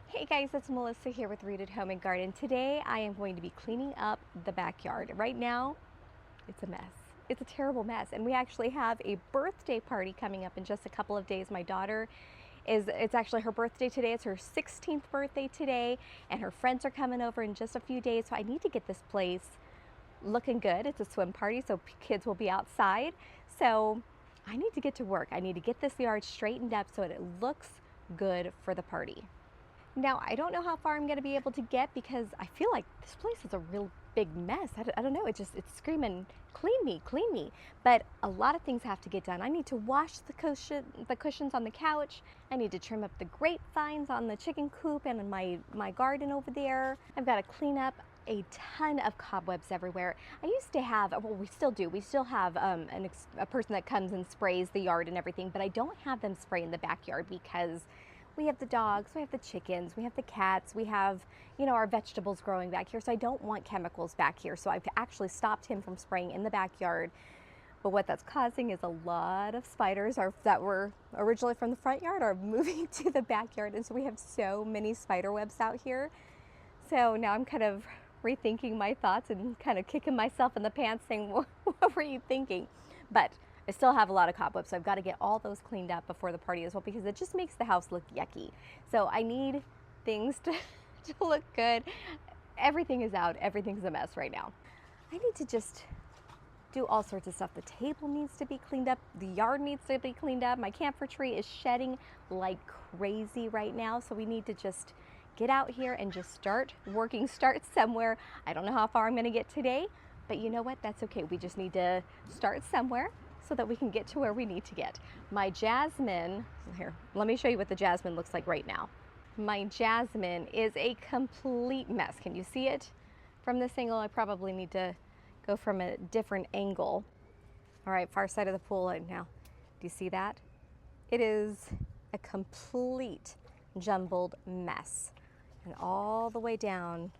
Hey guys, it's Melissa here with Rooted Home and Garden. Today I am going to be cleaning up the backyard. Right now, it's a mess. It's a terrible mess. And we actually have a birthday party coming up in just a couple of days. My daughter it's actually her birthday today. It's her 16th birthday today, and her friends are coming over in just a few days. So I need to get this place looking good. It's a swim party, so kids will be outside. So I need to get to work. I need to get this yard straightened up so that it looks good for the party. Now, I don't know how far I'm going to be able to get because I feel like this place is a real big mess. I don't know. It's screaming, clean me, clean me. But a lot of things have to get done. I need to wash the cushions on the couch. I need to trim up the grapevines on the chicken coop and in my garden over there. I've got to clean up a ton of cobwebs everywhere. I used to have, well, we still do. We still have a person that comes and sprays the yard and everything, but I don't have them spray in the backyard because we have the dogs, we have the chickens, we have the cats, we have, our vegetables growing back here. So I don't want chemicals back here. So I've actually stopped him from spraying in the backyard. But what that's causing is a lot of spiders that were originally from the front yard are moving to the backyard. And so we have so many spider webs out here. So now I'm kind of rethinking my thoughts and kind of kicking myself in the pants saying, what were you thinking? But I still have a lot of cobwebs, so I've got to get all those cleaned up before the party as well because it just makes the house look yucky. So I need things to look good. Everything is out. Everything's a mess right now. I need to just do all sorts of stuff. The table needs to be cleaned up. The yard needs to be cleaned up. My camphor tree is shedding like crazy right now, so we need to just get out here and just start working, start somewhere. I don't know how far I'm going to get today, but you know what? That's okay. We just need to start somewhere so that we can get to where we need to get. My jasmine, here, let me show you what the jasmine looks like right now. My jasmine is a complete mess. Can you see it from this angle? I probably need to go from a different angle. All right, far side of the pool right now. Do you see that? It is a complete jumbled mess. And all the way down,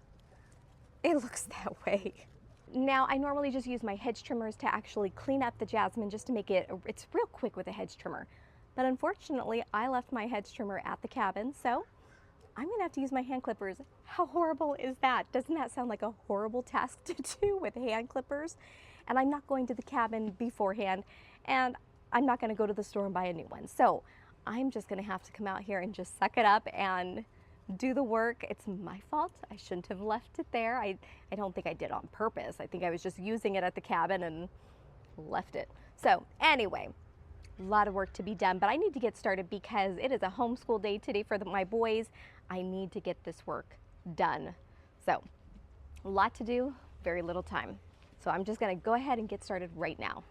it looks that way. Now, I normally just use my hedge trimmers to actually clean up the jasmine just to make it's real quick with a hedge trimmer. But unfortunately, I left my hedge trimmer at the cabin, so I'm gonna have to use my hand clippers. How horrible is that? Doesn't that sound like a horrible task to do with hand clippers? And I'm not going to the cabin beforehand, and I'm not gonna go to the store and buy a new one. So I'm just gonna have to come out here and just suck it up and do the work. It's my fault. I shouldn't have left it there. I don't think I did on purpose. I think I was just using it at the cabin and left it. So anyway, a lot of work to be done, but I need to get started because it is a homeschool day today for my boys. I need to get this work done. So a lot to do, very little time. So I'm just gonna go ahead and get started right now.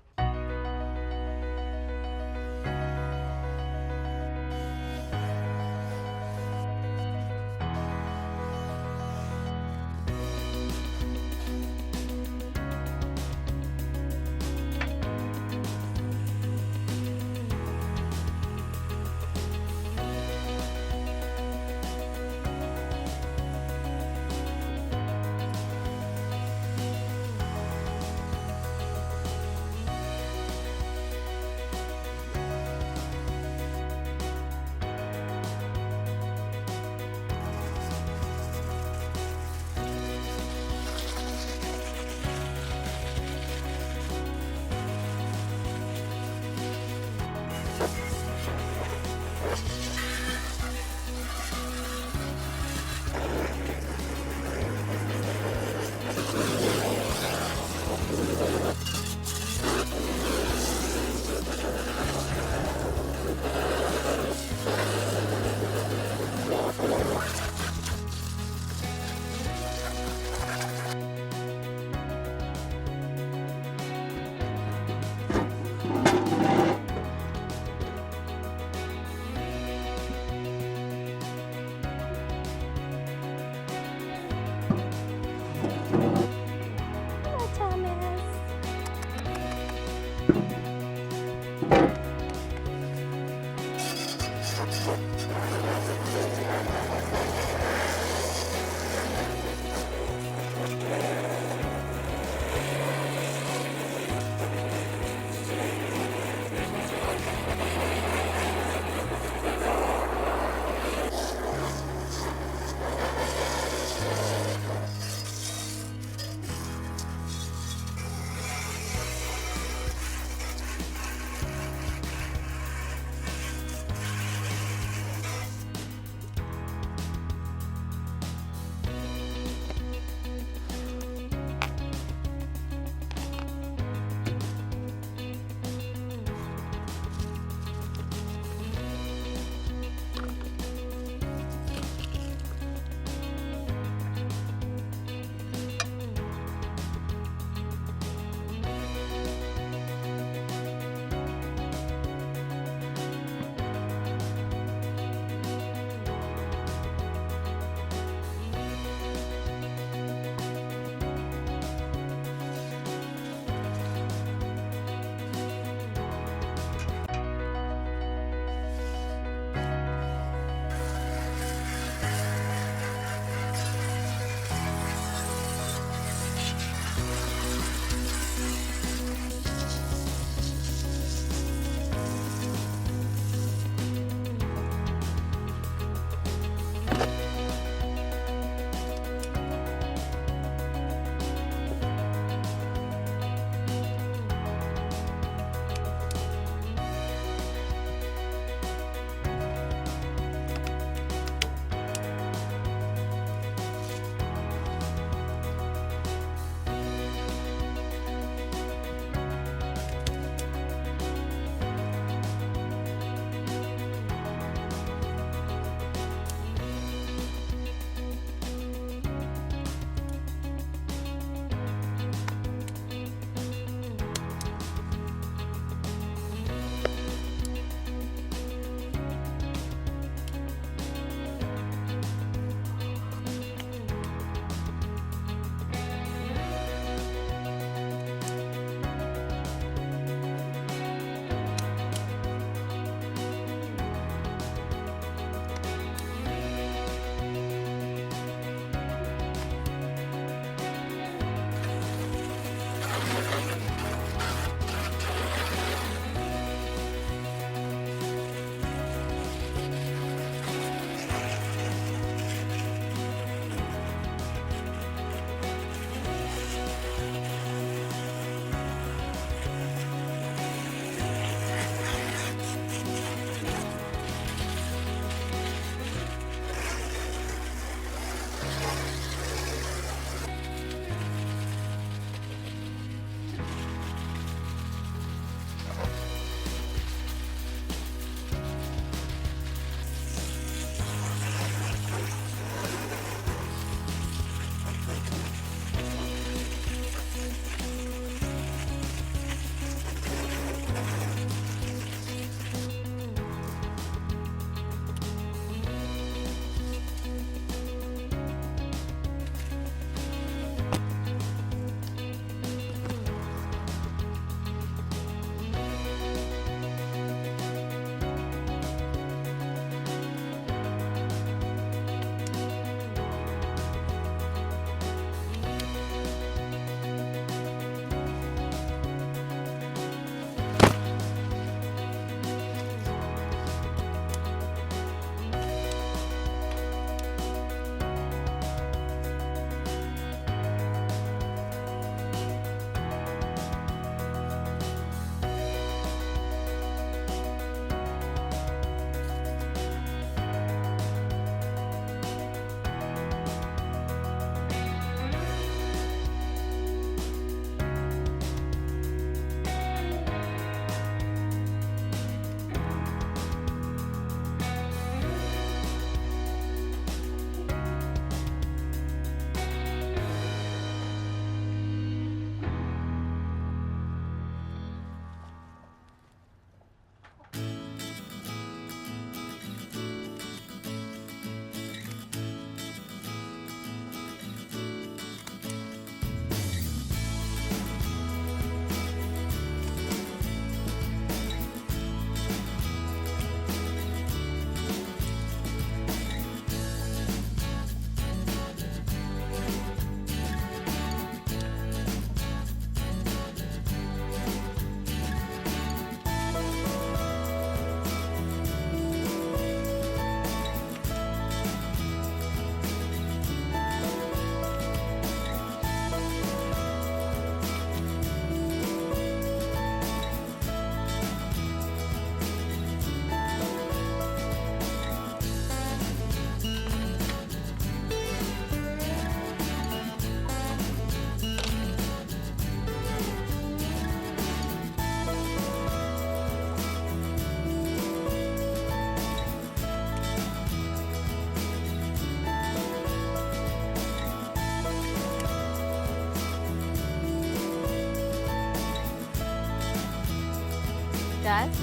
dust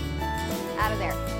out of there.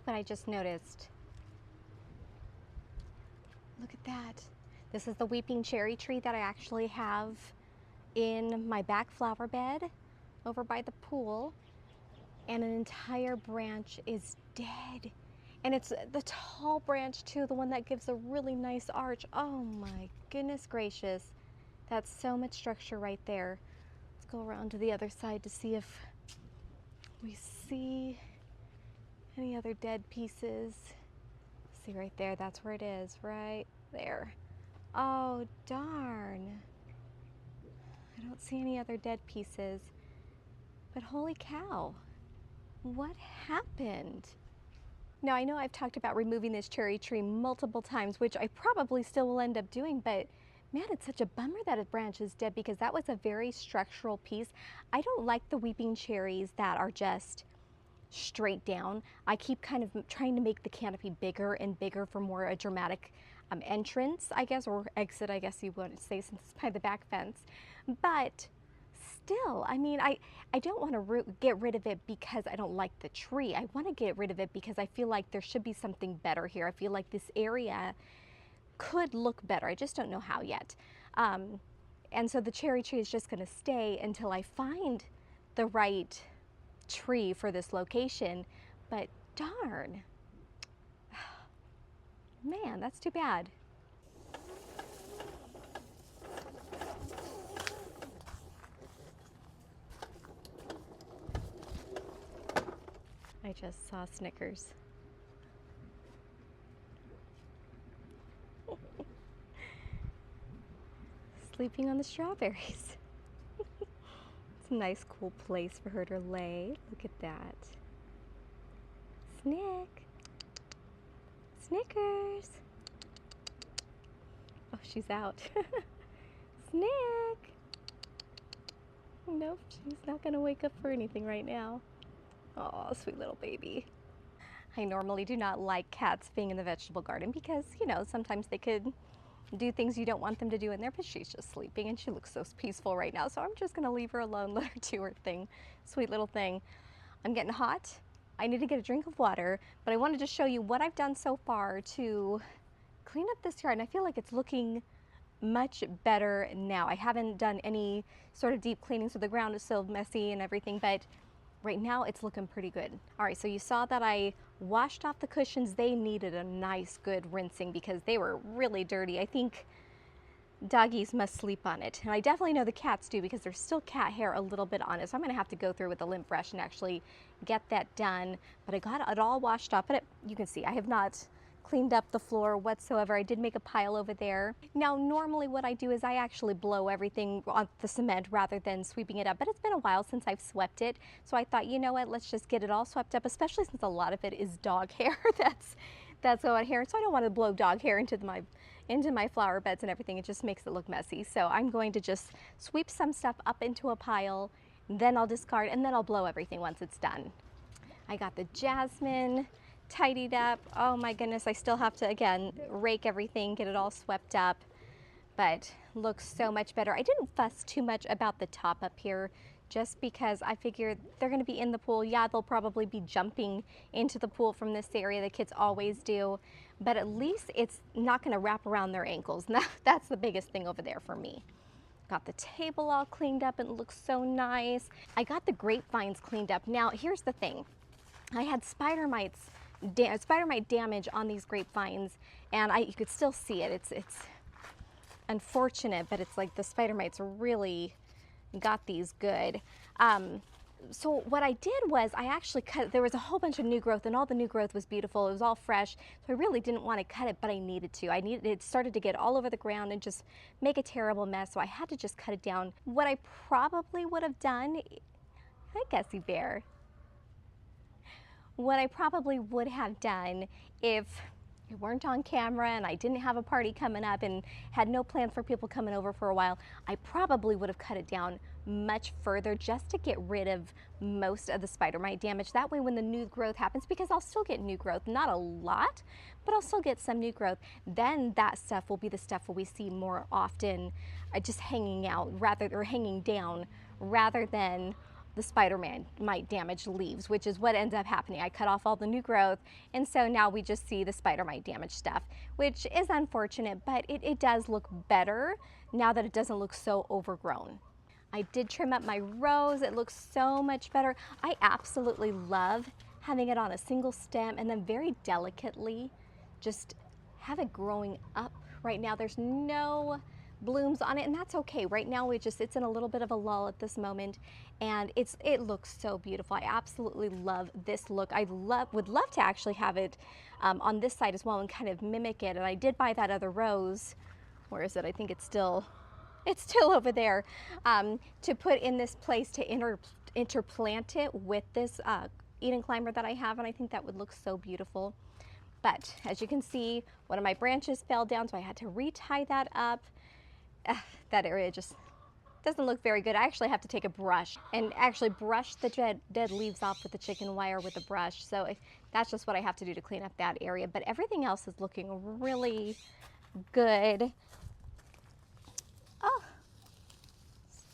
look what I just noticed. Look at that. This is the weeping cherry tree that I actually have in my back flower bed over by the pool. And an entire branch is dead. And it's the tall branch too, the one that gives a really nice arch. Oh my goodness gracious. That's so much structure right there. Let's go around to the other side to see if we see any other dead pieces. See right there, that's where it is, right there. Oh darn. I don't see any other dead pieces, but holy cow, what happened? Now I know I've talked about removing this cherry tree multiple times, which I probably still will end up doing, but man, it's such a bummer that a branch is dead because that was a very structural piece. I don't like the weeping cherries that are just straight down. I keep kind of trying to make the canopy bigger and bigger for more a dramatic entrance, I guess, or exit, I guess you would say, since it's by the back fence. But still, I mean, I don't want to get rid of it because I don't like the tree. I want to get rid of it because I feel like there should be something better here. I feel like this area could look better. I just don't know how yet. And so the cherry tree is just going to stay until I find the right tree for this location. But darn, man, that's too bad. I just saw Snickers. Sleeping on the strawberries. It's a nice cool place for her to lay. Look at that. Snick. Snickers. Oh, she's out. Snick. Nope, she's not gonna wake up for anything right now. Oh, sweet little baby. I normally do not like cats being in the vegetable garden because, you know, sometimes they could do things you don't want them to do in there, but she's just sleeping and she looks so peaceful right now, so I'm just gonna leave her alone, let her do her thing. Sweet little thing. I'm getting hot. I need to get a drink of water, but I wanted to show you what I've done so far to clean up this yard, and I feel like it's looking much better now. I haven't done any sort of deep cleaning, so the ground is still messy and everything, but right now it's looking pretty good. All right, so you saw that I washed off the cushions. They needed a nice good rinsing because they were really dirty. I think doggies must sleep on it, and I definitely know the cats do because there's still cat hair a little bit on it, so I'm gonna have to go through with a lint brush and actually get that done. But I got it all washed off, but you can see I have not cleaned up the floor whatsoever. I did make a pile over there. Now, normally what I do is I actually blow everything on the cement rather than sweeping it up, but it's been a while since I've swept it, so I thought, you know what, let's just get it all swept up, especially since a lot of it is dog hair that's going here, so I don't want to blow dog hair into my flower beds and everything. It just makes it look messy. So I'm going to just sweep some stuff up into a pile, then I'll discard, and then I'll blow everything once it's done. I got the jasmine tidied up. Oh my goodness, I still have to, again, rake everything, get it all swept up, but looks so much better. I didn't fuss too much about the top up here just because I figured they're gonna be in the pool. Yeah, they'll probably be jumping into the pool from this area, the kids always do, but at least it's not gonna wrap around their ankles. And that's the biggest thing over there for me. Got the table all cleaned up and it looks so nice. I got the grapevines cleaned up. Now, here's the thing. I had spider mite damage on these grapevines, and you could still see it. It's unfortunate, but it's like the spider mites really got these good. So what I did was I actually cut, there was a whole bunch of new growth and all the new growth was beautiful. It was all fresh. So I really didn't want to cut it, but I needed to. It started to get all over the ground and just make a terrible mess. So I had to just cut it down. What I probably would have done, hi Gussie Bear. What I probably would have done if we weren't on camera and I didn't have a party coming up and had no plans for people coming over for a while, I probably would have cut it down much further just to get rid of most of the spider mite damage. That way when the new growth happens, because I'll still get new growth, not a lot, but I'll still get some new growth, then that stuff will be the stuff where we see more often just hanging out or hanging down rather than the Spider-Man might damage leaves, which is what ends up happening. I cut off all the new growth, and so now we just see the spider mite damage stuff, which is unfortunate, but it does look better now that it doesn't look so overgrown. I did trim up my rose. It looks so much better. I absolutely love having it on a single stem and then very delicately just have it growing up. Right now there's no blooms on it, and that's okay. Right now it's in a little bit of a lull at this moment, and it looks so beautiful. I absolutely love this look. I would love to actually have it on this side as well and kind of mimic it. And I did buy that other rose. Where is it? I think it's still over there, to put in this place to interplant it with this Eden climber that I have, and I think that would look so beautiful. But as you can see, one of my branches fell down, so I had to retie that up. That area just doesn't look very good. I actually have to take a brush and actually brush the dead leaves off with the chicken wire with a brush. So that's just what I have to do to clean up that area. But everything else is looking really good. Oh,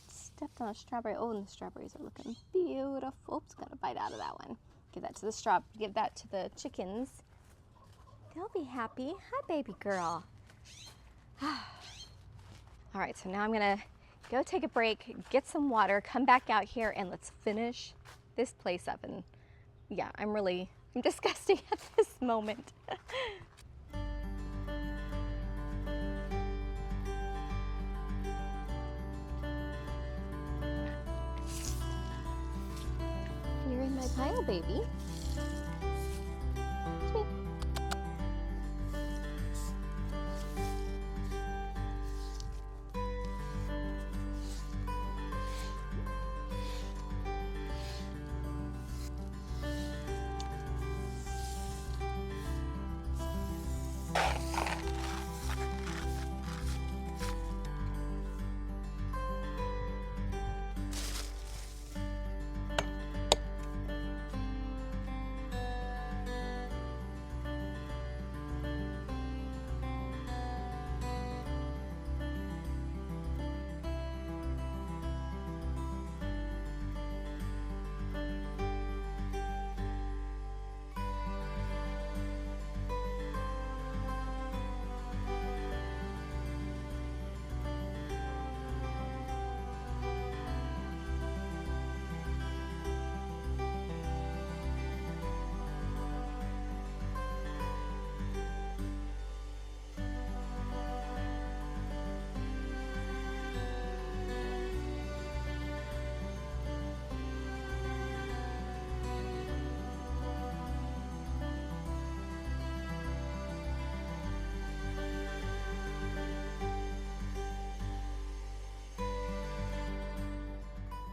stepped on a strawberry. Oh, and the strawberries are looking beautiful. Oops, got a bite out of that one. Give that to the chickens. They'll be happy. Hi, baby girl. All right, so now I'm gonna go take a break, get some water, come back out here, and let's finish this place up. And yeah, I'm disgusting at this moment. You're in my pile, baby. Sweet.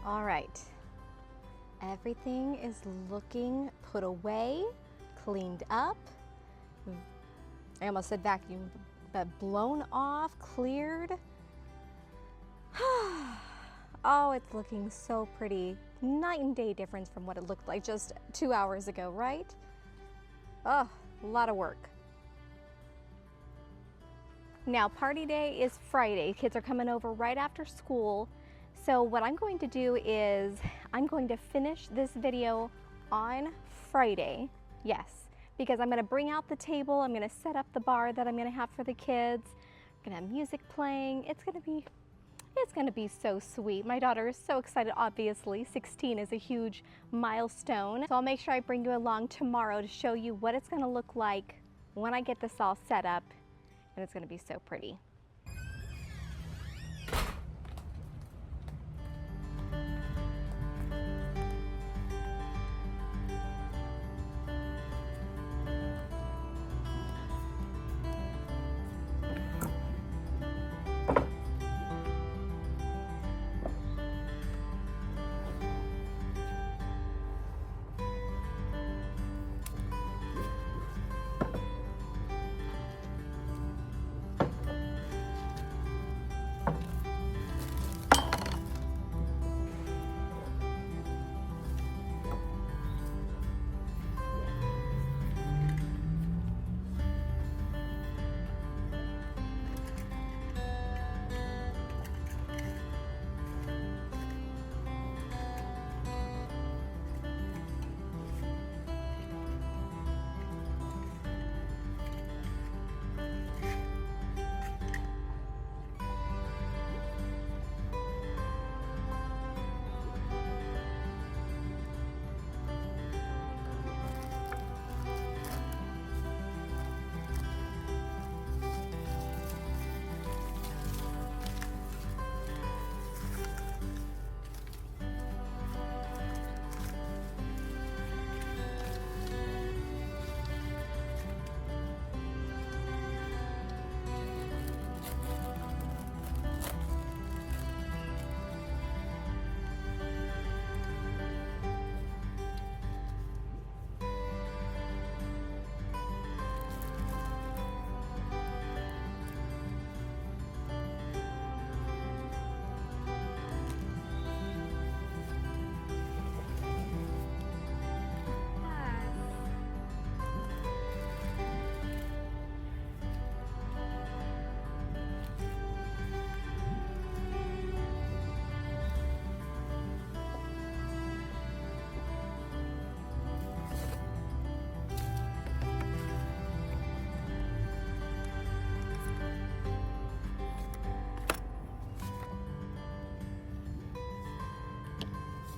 All right, everything is looking put away, cleaned up. I almost said vacuum, but blown off, cleared. Oh, it's looking so pretty. Night and day difference from what it looked like just 2 hours ago, right? Oh, a lot of work. Now, party day is Friday. Kids are coming over right after school. So what I'm going to do is I'm going to finish this video on Friday. Yes, because I'm going to bring out the table. I'm going to set up the bar that I'm going to have for the kids. I'm going to have music playing. It's going to be so sweet. My daughter is so excited, obviously. 16 is a huge milestone. So I'll make sure I bring you along tomorrow to show you what it's going to look like when I get this all set up, and it's going to be so pretty.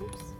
Oops.